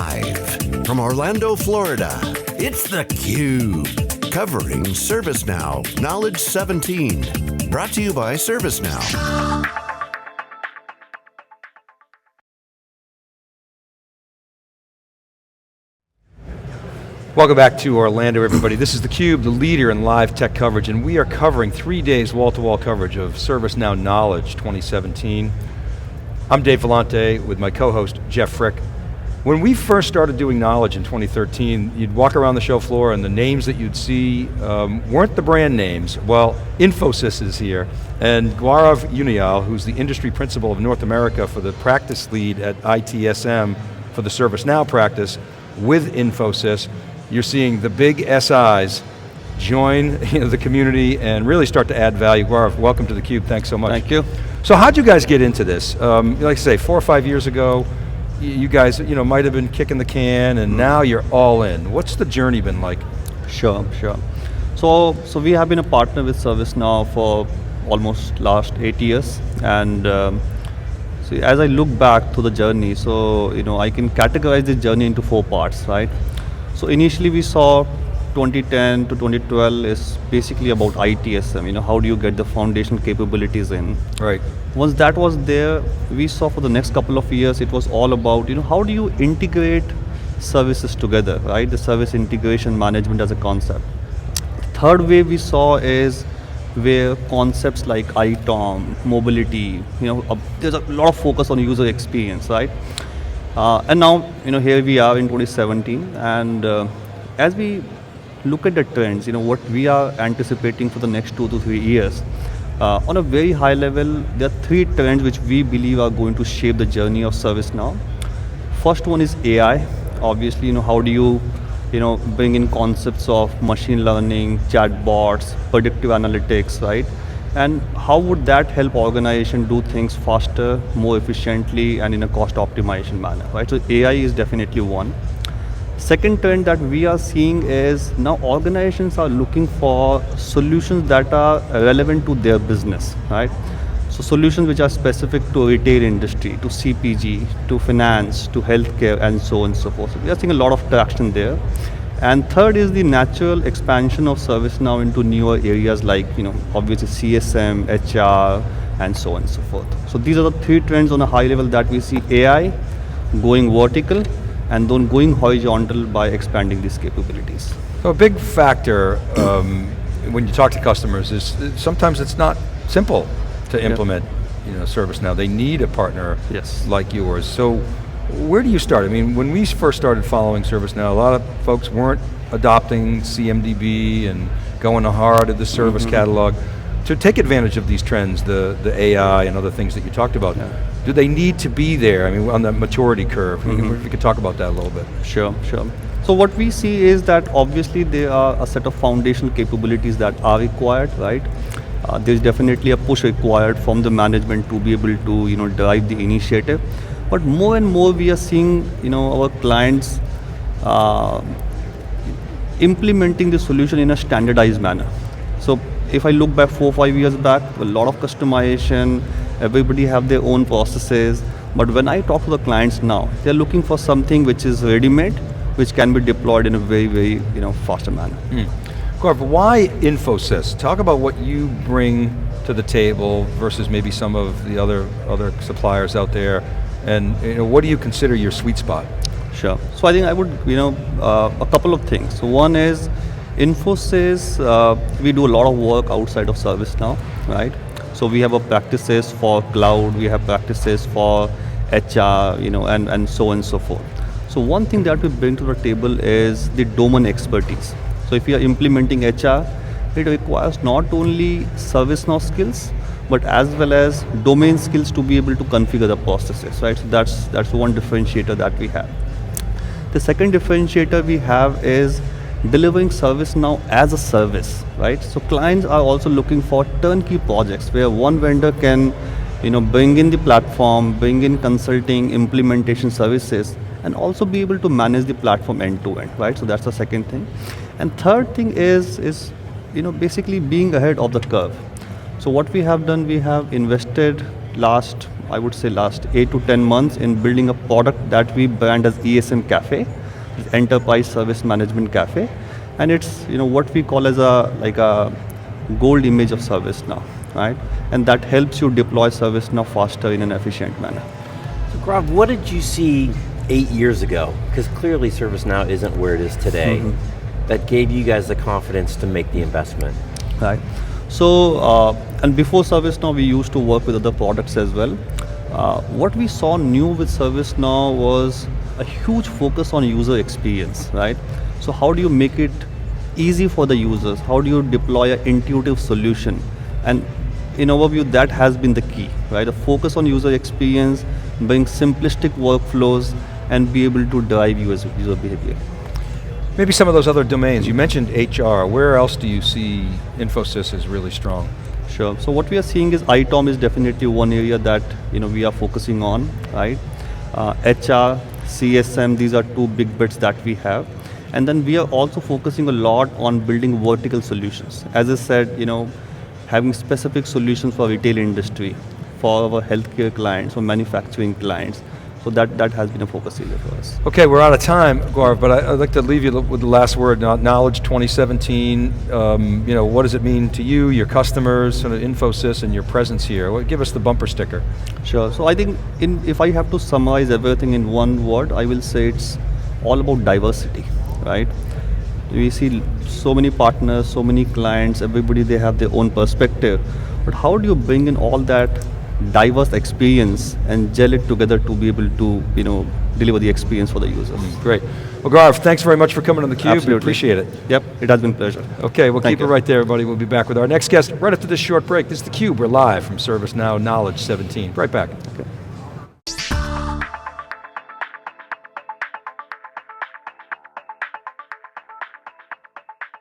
Live from Orlando, Florida, it's theCUBE. Covering ServiceNow Knowledge 17. Brought to you by ServiceNow. Welcome back to Orlando, everybody. This is theCUBE, the leader in live tech coverage, and we are covering 3 days wall-to-wall coverage of ServiceNow Knowledge 2017. I'm Dave Vellante with my co-host, Jeff Frick. When we first started doing Knowledge in 2013, you'd walk around the show floor and the names that you'd see weren't the brand names. Well, Infosys is here, and Gaurav Uniyal, who's the industry principal of North America for the practice lead at ITSM for the ServiceNow practice with Infosys. You're seeing the big SIs join the community and really start to add value. Gaurav, welcome to theCUBE, thanks so much. Thank you. So how'd you guys get into this? Like I say, 4 or 5 years ago, you guys might have been kicking the can and now you're all in. What's the journey been like? Sure. So we have been a partner with ServiceNow for almost last 8 years, and so as I look back to the journey, so I can categorize this journey into 4 parts, right? So initially we saw 2010 to 2012 is basically about ITSM, how do you get the foundation capabilities in? Right. Once that was there, we saw for the next couple of years, it was all about, how do you integrate services together, right? The service integration management as a concept. The third wave we saw is where concepts like ITOM, mobility, there's a lot of focus on user experience, right? And now, here we are in 2017, and as we look at the trends, what we are anticipating for the next 2 to 3 years, on a very high level, there are 3 trends which we believe are going to shape the journey of ServiceNow. First one is AI. Obviously, how do you, bring in concepts of machine learning, chatbots, predictive analytics, right? And how would that help organization do things faster, more efficiently, and in a cost optimization manner, right? So AI is definitely one. Second trend that we are seeing is now organizations are looking for solutions that are relevant to their business, right? So solutions which are specific to retail industry, to CPG, to finance, to healthcare, and so on and so forth. So we are seeing a lot of traction there. And third is the natural expansion of ServiceNow into newer areas like, obviously CSM, HR, and so on and so forth. So these are the 3 trends on a high level that we see: AI, going vertical, and then going horizontal by expanding these capabilities. So a big factor when you talk to customers is sometimes it's not simple to implement ServiceNow. They need a partner like yours. So where do you start? I mean, when we first started following ServiceNow, a lot of folks weren't adopting CMDB and going hard at the service catalog. To take advantage of these trends, the AI and other things that you talked about, do they need to be there? I mean, on the maturity curve, if we could talk about that a little bit. Sure. So what we see is that obviously there are a set of foundational capabilities that are required, right? There's definitely a push required from the management to be able to, drive the initiative. But more and more we are seeing, our clients implementing the solution in a standardized manner. So if I look back 4 or 5 years back, a lot of customization, everybody have their own processes. But when I talk to the clients now, they're looking for something which is ready-made, which can be deployed in a very, very, faster manner. Gaurav, why Infosys? Talk about what you bring to the table versus maybe some of the other suppliers out there, and what do you consider your sweet spot? Sure. So I think I would, a couple of things. So one is Infosys, we do a lot of work outside of ServiceNow, right? So we have practices for cloud, we have practices for HR, and so on and so forth. So one thing that we bring to the table is the domain expertise. So if you are implementing HR, it requires not only ServiceNow skills, but as well as domain skills to be able to configure the processes, right? So that's one differentiator that we have. The second differentiator we have is delivering ServiceNow as a service, right? So clients are also looking for turnkey projects where one vendor can, bring in the platform, bring in consulting, implementation services, and also be able to manage the platform end to end, right? So that's the second thing. And third thing is basically being ahead of the curve. So what we have done, we have invested last I would say last 8 to 10 months in building a product that we brand as ESM Cafe, Enterprise Service Management Cafe, and it's what we call as a gold image of ServiceNow, right? And that helps you deploy ServiceNow faster in an efficient manner. So Gaurav, what did you see 8 years ago? Because clearly ServiceNow isn't where it is today. That gave you guys the confidence to make the investment. Right. So, and before ServiceNow, we used to work with other products as well. What we saw new with ServiceNow was a huge focus on user experience, right? So how do you make it easy for the users? How do you deploy an intuitive solution? And in our view, that has been the key, right? A focus on user experience, bring simplistic workflows, and be able to drive user behavior. Maybe some of those other domains. You mentioned HR. Where else do you see Infosys is really strong? Sure. So what we are seeing is ITOM is definitely one area that we are focusing on, right? HR, CSM, these are two big bets that we have. And then we are also focusing a lot on building vertical solutions. As I said, having specific solutions for retail industry, for our healthcare clients, for manufacturing clients. So that has been a focus area for us. Okay, we're out of time, Gaurav, but I'd like to leave you with the last word. Knowledge 2017. What does it mean to you, your customers, sort of Infosys, and your presence here? Give us the bumper sticker. Sure. So I think if I have to summarize everything in one word, I will say it's all about diversity, right? We see so many partners, so many clients. Everybody they have their own perspective, but how do you bring in all that diverse experience and gel it together to be able to deliver the experience for the users? Great. Well, Gaurav, thanks very much for coming on theCUBE. Absolutely. We appreciate it. Yep, it has been a pleasure. Okay, we'll Thank keep it you. right there, everybody. We'll be back with our next guest right after this short break. This is theCUBE. We're live from ServiceNow Knowledge 17. Right back. Okay.